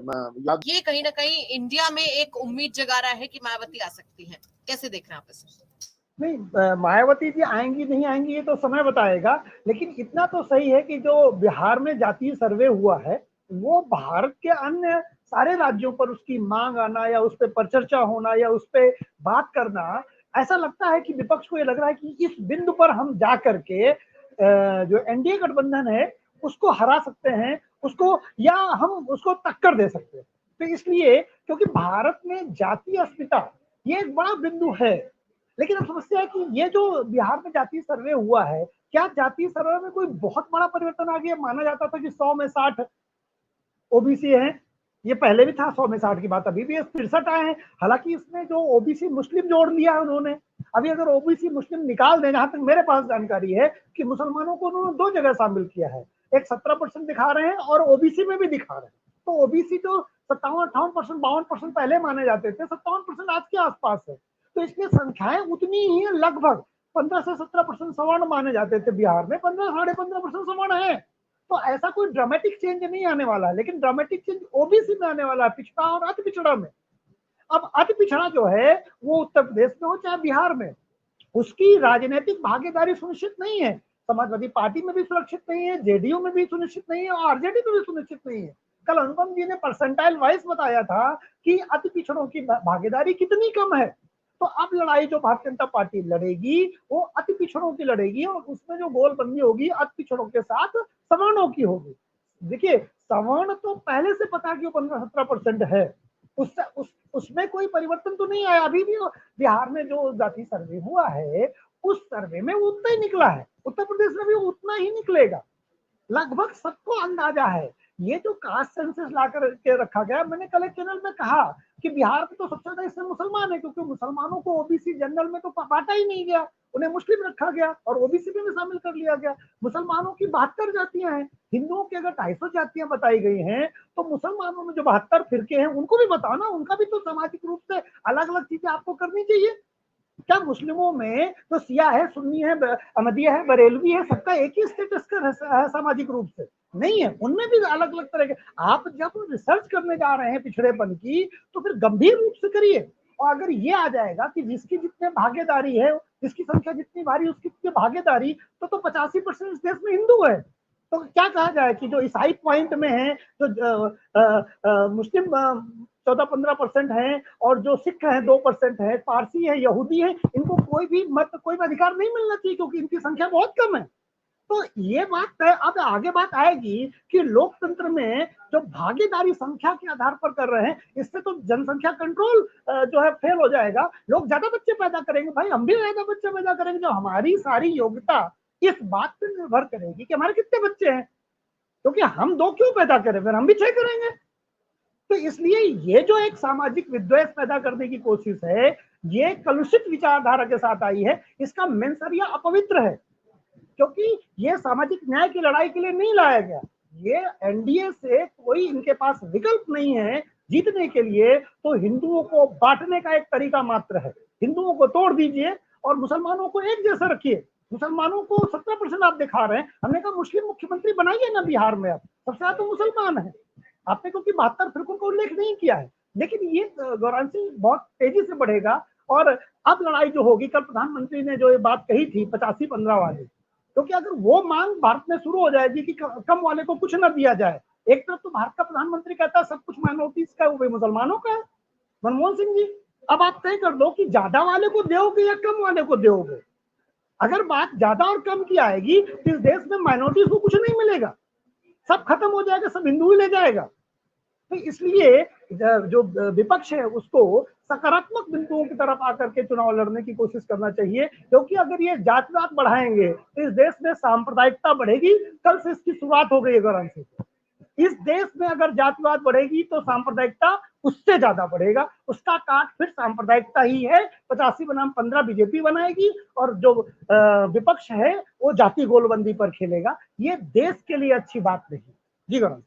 ये कहीं ना कहीं इंडिया में एक उम्मीद जगा रहा है कि मायावती आ सकती हैं, कैसे देख रहे हैं आप इसे? नहीं, मायावती जी आएंगी नहीं आएंगी ये तो समय बताएगा, लेकिन इतना तो सही है कि जो बिहार में जातीय सर्वे हुआ है वो भारत के अन्य सारे राज्यों पर उसकी मांग आना या उस पर चर्चा होना या उस पर बात करना, ऐसा लगता है कि विपक्ष को ये लग रहा है कि इस बिंदु पर हम जा करके जो एनडीए गठबंधन है उसको हरा सकते हैं, उसको या हम उसको टक्कर दे सकते हैं। तो इसलिए क्योंकि भारत में जातीय अस्मिता ये एक बड़ा बिंदु है, लेकिन अब समस्या है कि ये जो बिहार में जातीय सर्वे हुआ है, क्या जातीय सर्वे में कोई बहुत बड़ा परिवर्तन आ गया? माना जाता था कि 100 में 60 ओबीसी हैं, ये पहले भी था 100 में 60 की बात, अभी भी 63 आए हैं। हालांकि इसमें जो ओबीसी मुस्लिम जोड़ लिया है उन्होंने, अभी अगर ओबीसी मुस्लिम निकाल दें, जहां तक मेरे पास जानकारी है कि मुसलमानों को उन्होंने 2 जगह शामिल किया है, एक 17% दिखा रहे हैं और ओबीसी में भी दिखा रहे हैं। तो ओबीसी जो 57-58%, 52% पहले माने जाते थे, 57% आज के आसपास है। तो इसलिए संख्याएं उतनी ही है, लगभग 15 से 17% सवर्ण माने जाते थे बिहार में, 15 साढ़े 15% सवर्ण है। तो ऐसा कोई ड्रामेटिक चेंज नहीं आने वाला है, लेकिन ड्रामेटिक चेंज ओबीसी में आने वाला है, पिछड़ा और अति पिछड़ा में। अब अति पिछड़ा जो है वो उत्तर प्रदेश में हो चाहे बिहार में, उसकी राजनीतिक भागीदारी सुनिश्चित नहीं है, समाजवादी पार्टी में भी सुरक्षित नहीं है, जेडीयू में भी सुनिश्चित नहीं है और आरजेडी में भी सुनिश्चित नहीं है। कल अनुपम जी ने परसेंटाइल वाइज बताया था कि अति पिछड़ों की भागीदारी कितनी कम है। तो अब लड़ाई जो भारतीय जनता पार्टी लड़ेगी वो अति पिछड़ों की लड़ेगी और उसमें जो गोलबंदी होगी अति पिछड़ों के साथ सवर्णों की होगी। देखिए, सवर्ण तो पहले से पता कि वो 15-17% है, उसमें कोई परिवर्तन तो नहीं आया। अभी भी बिहार में जो जाति सर्वे हुआ है उस सर्वे में उतना ही निकला है, उत्तर प्रदेश में भी उतना ही निकलेगा, लगभग सबको अंदाजा है। ये जो कास्ट सेंसस ला के रखा गया, मैंने कल एक चैनल में कहा कि बिहार में तो सबसे ज्यादा इसमें मुसलमान है, क्योंकि मुसलमानों को ओबीसी जनरल में तो बांटा ही नहीं गया, उन्हें मुस्लिम रखा गया और ओबीसी में भी शामिल कर लिया गया। मुसलमानों की 72 जातियां हैं, हिंदुओं की अगर 250 जातियां बताई गई हैं, तो मुसलमानों में जो 72 फिरके हैं उनको भी बताओ ना, उनका भी तो सामाजिक रूप से अलग अलग चीजें आपको करनी चाहिए। क्या मुस्लिमों में तो सिया है, सुन्नी है, अहमदिया है, बरेलवी है, सबका एक ही स्टेटस का है सामाजिक रूप से? नहीं है, उनमें भी अलग अलग तरह के। आप जब रिसर्च करने जा रहे हैं पिछड़ेपन की तो फिर गंभीर रूप से करिए। और अगर ये आ जाएगा कि जिसकी जितने भागीदारी है, जिसकी संख्या जितनी भारी उसकी जितनी भागीदारी, तो 85% इस देश में हिंदू है। तो क्या कहा जाए कि जो ईसाई पॉइंट में है, जो मुस्लिम 14-15% है और जो सिख है 2% है, पारसी है, यहूदी है, इनको कोई भी मत कोई भी अधिकार नहीं मिलना चाहिए क्योंकि इनकी संख्या बहुत कम है। तो ये बात है। अब आगे बात आएगी कि लोकतंत्र में जो भागीदारी संख्या के आधार पर कर रहे हैं, इससे तो जनसंख्या कंट्रोल जो है फेल हो जाएगा। लोग ज्यादा बच्चे पैदा करेंगे, भाई हम भी ज्यादा बच्चे पैदा करेंगे, जो हमारी सारी योग्यता इस बात पर निर्भर करेगी कि हमारे कितने बच्चे हैं, क्योंकि हम 2 क्यों पैदा करें, फिर हम भी 6 करेंगे। तो इसलिए ये जो एक सामाजिक विद्वेष पैदा करने की कोशिश है, ये कलुषित विचारधारा के साथ आई है, इसका मेंसरिया अपवित्र है, क्योंकि ये सामाजिक न्याय की लड़ाई के लिए नहीं लाया गया। ये एनडीए से कोई इनके पास विकल्प नहीं है जीतने के लिए, तो हिंदुओं को बांटने का एक तरीका मात्र है। हिंदुओं को तोड़ दीजिए और मुसलमानों को एक जैसा रखिए। मुसलमानों को 17% आप दिखा रहे हैं, हमने कहा मुस्लिम मुख्यमंत्री बनाइए ना बिहार में, अब सबसे ज्यादा तो मुसलमान है आपने, क्योंकि 72 फिरकों का उल्लेख नहीं किया है। लेकिन ये गौरांशी बहुत तेजी से बढ़ेगा और अब लड़ाई जो होगी, कल प्रधानमंत्री ने जो ये बात कही थी 85-15 वाली, क्योंकि अगर वो मांग भारत में शुरू हो जाएगी कि कम वाले को कुछ न दिया जाए, एक तरफ तो भारत का प्रधानमंत्री कहता है सब कुछ माइनॉरिटीज का, वो भी मुसलमानों का है, मनमोहन सिंह जी, अब आप तय कर दो कि ज्यादा वाले को दोगे या कम वाले को दोगे। अगर बात ज्यादा और कम की आएगी तो इस देश में माइनॉरिटीज को कुछ नहीं मिलेगा, सब खत्म हो जाएगा, सब हिंदू ही ले जाएगा। तो इसलिए जो विपक्ष है उसको सकारात्मक बिंदुओं की तरफ आकर के चुनाव लड़ने की कोशिश करना चाहिए, क्योंकि अगर ये जातिवाद बढ़ाएंगे तो इस देश में सांप्रदायिकता बढ़ेगी। कल से इसकी शुरुआत हो गई है गौरांशी, इस देश में अगर जातिवाद बढ़ेगी तो सांप्रदायिकता उससे ज्यादा बढ़ेगा, उसका काट फिर सांप्रदायिकता ही है। 85 बनाम 15 बीजेपी बनाएगी और जो विपक्ष है वो जाति गोलबंदी पर खेलेगा। ये देश के लिए अच्छी बात नहीं। जी गौरांशी।